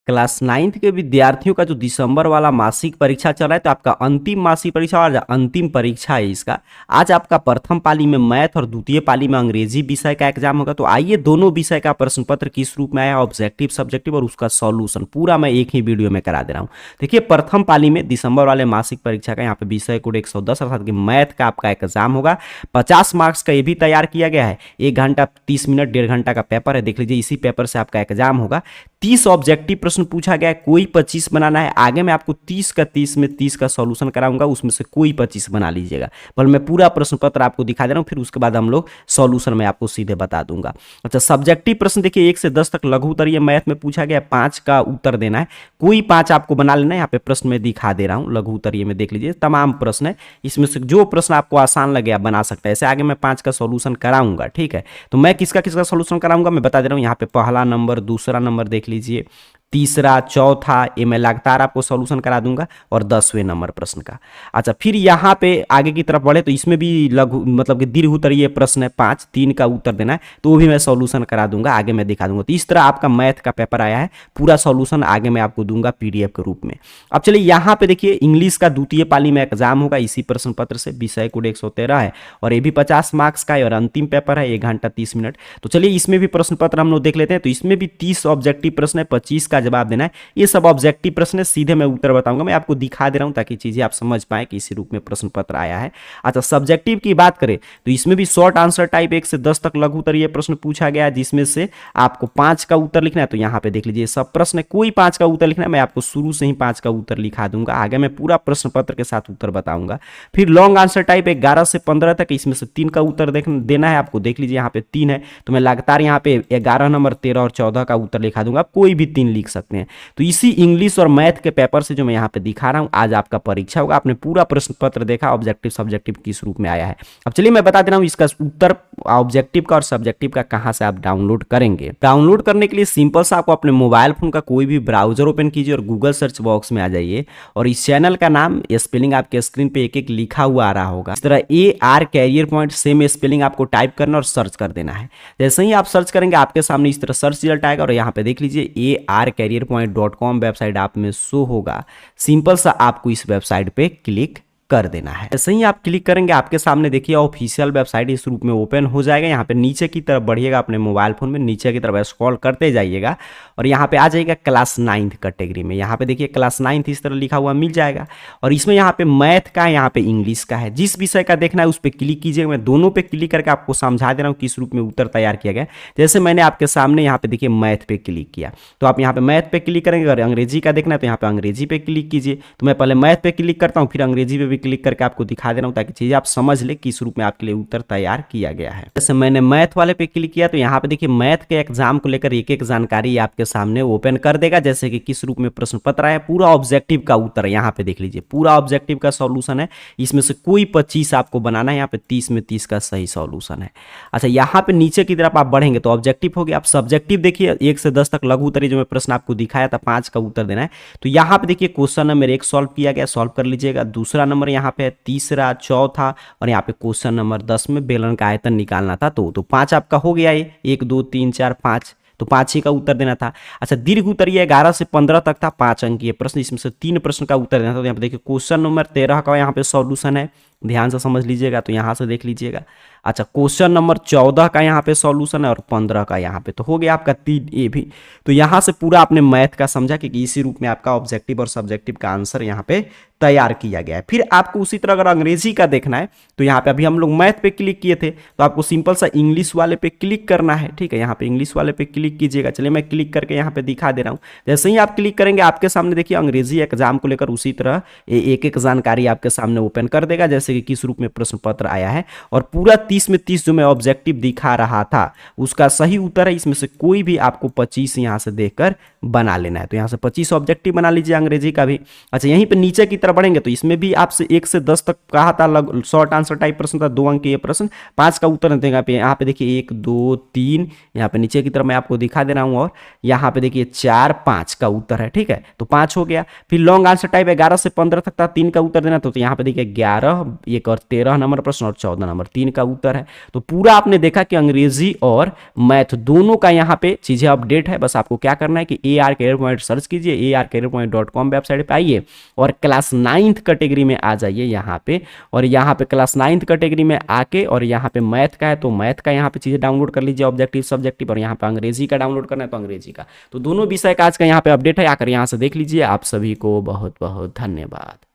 Class 9th के विद्यार्थियों का जो दिसंबर वाला मासिक परीक्षा चल रहा है, तो आपका अंतिम मासिक परीक्षा और अंतिम परीक्षा है इसका। आज आपका प्रथम पाली में मैथ और द्वितीय पाली में अंग्रेजी विषय का एग्जाम होगा। तो आइए दोनों विषय का प्रश्न पत्र किस रूप में आया, ऑब्जेक्टिव सब्जेक्टिव और उसका सॉल्यूशन पूरा मैं एक ही वीडियो में करा दे रहा हूँ। देखिए प्रथम पाली में दिसंबर वाले मासिक परीक्षा का यहाँ पे विषय कोड 110 अर्थात कि मैथ का आपका एग्जाम होगा। 50 मार्क्स का ये भी तैयार किया गया है। 1 घंटा 30 मिनट 1.5 घंटा का पेपर है, देख लीजिए इसी पेपर से आपका एग्जाम होगा। 30 ऑब्जेक्टिव प्रश्न पूछा गया है, कोई 25 बनाना है। आगे मैं आपको 30 का 30 में 30 का सॉल्यूशन कराऊंगा, उसमें से कोई 25 बना लीजिएगा। पर मैं पूरा प्रश्न पत्र आपको दिखा दे रहा हूं, फिर उसके बाद हम लोग सॉल्यूशन में आपको सीधे बता दूंगा। अच्छा, सब्जेक्टिव प्रश्न देखिए 1 से 10 तक लघु उत्तरीय मैथ में पूछा गया है। 5 का उत्तर देना है, कोई 5 आपको बना लेना है। यहाँ पे प्रश्न में दिखा दे रहा हूँ, लघु उत्तरीय में देख लीजिए तमाम प्रश्न है, इसमें से जो प्रश्न आपको आसान लगे आप बना सकते हैं। ऐसे आगे मैं 5 का सॉल्यूशन कराऊंगा, ठीक है। तो मैं किसका किसका सॉल्यूशन कराऊंगा मैं बता दे रहा हूँ। यहाँ पे पहला नंबर, दूसरा नंबर देख लीजिए, तीसरा, चौथा, ये मैं लगातार आपको सॉल्यूशन करा दूंगा, और 10वें नंबर प्रश्न का। अच्छा, फिर यहाँ पे आगे की तरफ बढ़े तो इसमें भी लघु मतलब कि दीर्घ उत्तरीय प्रश्न है 5, 3 का उत्तर देना है, तो वो भी मैं सॉल्यूशन करा दूंगा, आगे मैं दिखा दूंगा। तो इस तरह आपका मैथ का पेपर आया है, पूरा सॉल्यूशन आगे मैं आपको दूंगा पीडीएफ के रूप में। अब चलिए यहाँ पे देखिए इंग्लिश का द्वितीय पाली में एग्जाम होगा इसी प्रश्न पत्र से, विषय कोड 113 है और ये भी 50 मार्क्स का है और अंतिम पेपर है 1 घंटा 30 मिनट। तो चलिए इसमें भी प्रश्न पत्र हम लोग देख लेते हैं। तो इसमें भी 30 ऑब्जेक्टिव प्रश्न है, 25 का जवाब देना है। ये सब ऑब्जेक्टिव प्रश्न है, सीधे मैं उत्तर बताऊंगा, मैं आपको दिखा दे रहा हूं ताकि चीजें आप समझ पाए कि इसी रूप में प्रश्न पत्र आया है। अच्छा, सब्जेक्टिव की बात करें तो इसमें भी शॉर्ट आंसर टाइप 1 से 10 तक लघु उत्तरीय प्रश्न पूछा गया है, जिसमें से आपको 5 का उत्तर लिखना है। तो यहाँ पे देख लीजिए सब प्रश्न, कोई 5 का उत्तर लिखना है, मैं आपको शुरू से ही 5 का उत्तर लिखा दूंगा, आगे मैं पूरा प्रश्न पत्र के साथ उत्तर बताऊंगा। फिर लॉन्ग आंसर टाइप 11 से 15 तक, इसमें से 3 का उत्तर देना है आपको। देख लीजिए यहाँ पे 3 है, तो मैं लगातार यहाँ पे 11 नंबर, 13 और 14 का उत्तर लिखा दूंगा, आप कोई भी 3 लिख सकते हैं। तो इसी इंग्लिश और मैथ के पेपर से जो मैं यहाँ पे दिखा रहा हूँ, आज आपका परीक्षा होगा। आपने पूरा प्रश्न पत्र देखा, ऑब्जेक्टिव सब्जेक्टिव किस रूप में आया है। अब चलिए मैं बता दे रहा हूँ इसका उत्तर ऑब्जेक्टिव का और सब्जेक्टिव का कहाँ से आप डाउनलोड करेंगे। डाउनलोड करने के लिए सिंपल सा आपको अपने मोबाइल फोन का कोई भी ब्राउजर ओपन कीजिए और गूगल सर्च बॉक्स में आ जाइए, और इस चैनल का नाम स्पेलिंग आपके स्क्रीन पे एक एक लिखा हुआ आ रहा होगा, इस तरह AR career point same spelling आपको टाइप करना और सर्च कर देना है। जैसे ही आप सर्च करेंगे आपके सामने इस तरह सर्च रिजल्ट आएगा, और यहाँ पे देख लीजिए arcareerpoint.com वेबसाइट आप में शो होगा। सिंपल सा आपको इस वेबसाइट पे क्लिक कर देना है। ऐसे ही आप क्लिक करेंगे आपके सामने देखिए ऑफिशियल वेबसाइट इस रूप में ओपन हो जाएगा। यहाँ पे नीचे की तरफ बढ़िएगा, अपने मोबाइल फोन में नीचे की तरफ स्क्रॉल करते जाइएगा और यहाँ पे आ जाएगा क्लास 9th कैटेगरी में। यहाँ पे देखिए क्लास 9th इस तरह लिखा हुआ मिल जाएगा, और इसमें यहाँ पे मैथ का, यहाँ पे इंग्लिश का है। जिस विषय का देखना है उस पर क्लिक कीजिएगा। मैं दोनों पे क्लिक करके आपको समझा दे रहा हूँ किस रूप में उत्तर तैयार किया गया। जैसे मैंने आपके सामने यहाँ पे देखिए मैथ पे क्लिक किया, तो आप यहाँ पे मैथ पे क्लिक करेंगे। अगर अंग्रेजी का देखना है तो यहाँ पे अंग्रेजी पे क्लिक कीजिए। तो मैं पहले मैथ पे क्लिक करता हूँ, फिर अंग्रेजी पे भी क्लिक करके आपको दिखा दे रहा हूं ताकि चीजें आप समझ ले किस रूप में आपके लिए उत्तर तैयार किया गया है। जैसे मैंने मैथ वाले पे क्लिक किया तो यहाँ पे देखिए मैथ के एग्जाम को लेकर एक एक जानकारी आपके सामने ओपन कर देगा, जैसे कि किस रूप में प्रश्न पत्र आया, पूरा ऑब्जेक्टिव का उत्तर है। यहाँ पे देख लीजिए पूरा ऑब्जेक्टिव का सॉल्यूशन है, इसमें से कोई 25 आपको बनाना है। यहाँ पे 30 में 30 का सही सॉल्यूशन है। अच्छा, यहाँ पे नीचे की तरफ आप बढ़ेंगे तो ऑब्जेक्टिव हो गया। आप सब्जेक्टिव देखिए 1 से 10 तक लघु उत्तरीय जो मैं प्रश्न आपको दिखाया था 5 का उत्तर देना है। तो यहाँ पे देखिए क्वेश्चन नंबर 1 सॉल्व किया गया, सॉल्व कर लीजिएगा। दूसरा नंबर यहाँ पे है, तीसरा, चौथा, और यहाँ पे क्वेश्चन नंबर 10 में बेलन का आयतन निकालना था। तो 5 आपका हो गया, ये 1 2 3 4 5, तो 5 ही का उत्तर देना था। अच्छा, दीर्घ उत्तरीय 11 से 15 तक था, 5 अंक ये प्रश्न, इसमें से 3 प्रश्न का उत्तर देना था। तो यहाँ पे देखिए क्वेश्चन नंबर 13 का यहाँ पे सॉल्यूशन है, ध्यान से समझ लीजिएगा, तो यहाँ से देख लीजिएगा। अच्छा, क्वेश्चन नंबर 14 का यहाँ पे सॉल्यूशन है और 15 का यहाँ पे, तो हो गया आपका 3 ये भी। तो यहाँ से पूरा आपने मैथ का समझा कि इसी रूप में आपका ऑब्जेक्टिव और सब्जेक्टिव का आंसर यहाँ पे तैयार किया गया है। फिर आपको उसी तरह अगर अंग्रेजी का देखना है तो यहाँ पे अभी हम लोग मैथ पे क्लिक किए थे, तो आपको सिंपल सा इंग्लिश वाले पे क्लिक करना है, ठीक है। यहाँ पे इंग्लिश वाले पे क्लिक कीजिएगा। चलिए मैं क्लिक करके यहाँ पे दिखा दे रहा हूँ। जैसे ही आप क्लिक करेंगे आपके सामने देखिए अंग्रेजी एग्जाम को लेकर उसी तरह एक एक जानकारी आपके सामने ओपन कर देगा, जैसे कि किस रूप में प्रश्न पत्र आया है। और पूरा 30 में 30 जो मैं ऑब्जेक्टिव दिखा रहा था उसका सही उत्तर है। इसमें से कोई भी आपको 25 यहाँ से देखकर बना लेना है। तो यहाँ से 25 ऑब्जेक्टिव बना लीजिए अंग्रेजी का भी। अच्छा, यहीं पे नीचे की तरफ बढ़ेंगे तो इसमें भी आपसे 1 से 10 तक कहा था, शॉर्ट आंसर टाइप प्रश्न था, 2 अंक के ये प्रश्न, 5 का उत्तर देगा। यहाँ पे देखिए 1 2 3, यहाँ पे नीचे की तरफ मैं आपको दिखा दे रहा हूँ, और यहाँ पे देखिए 4 5 का उत्तर है, ठीक है, तो 5 हो गया। फिर लॉन्ग आंसर टाइप 11 से 15 तक था, 3 का उत्तर देना, तो यहाँ पे देखिए 11, एक और 13 नंबर प्रश्न, और 14 नंबर 3 का उत्तर है। तो पूरा आपने देखा कि अंग्रेजी और मैथ दोनों का यहाँ पे चीजें अपडेट है। बस आपको क्या करना है कि AR कैरियर पॉइंट सर्च कीजिए, arcareerpoint.com वेबसाइट पे आइए और क्लास 9th कैटेगरी में आ जाइए यहाँ पे, और यहाँ पे क्लास 9th कैटेगरी में आके और यहाँ पे मैथ का है तो मैथ का यहाँ पे चीजें डाउनलोड कर लीजिए, ऑब्जेक्टिव सब्जेक्टिव, और यहाँ पे अंग्रेजी का डाउनलोड करना है तो अंग्रेजी का। तो दोनों विषय का आज का यहाँ पे अपडेट है, आकर यहाँ से देख लीजिए। आप सभी को बहुत बहुत धन्यवाद।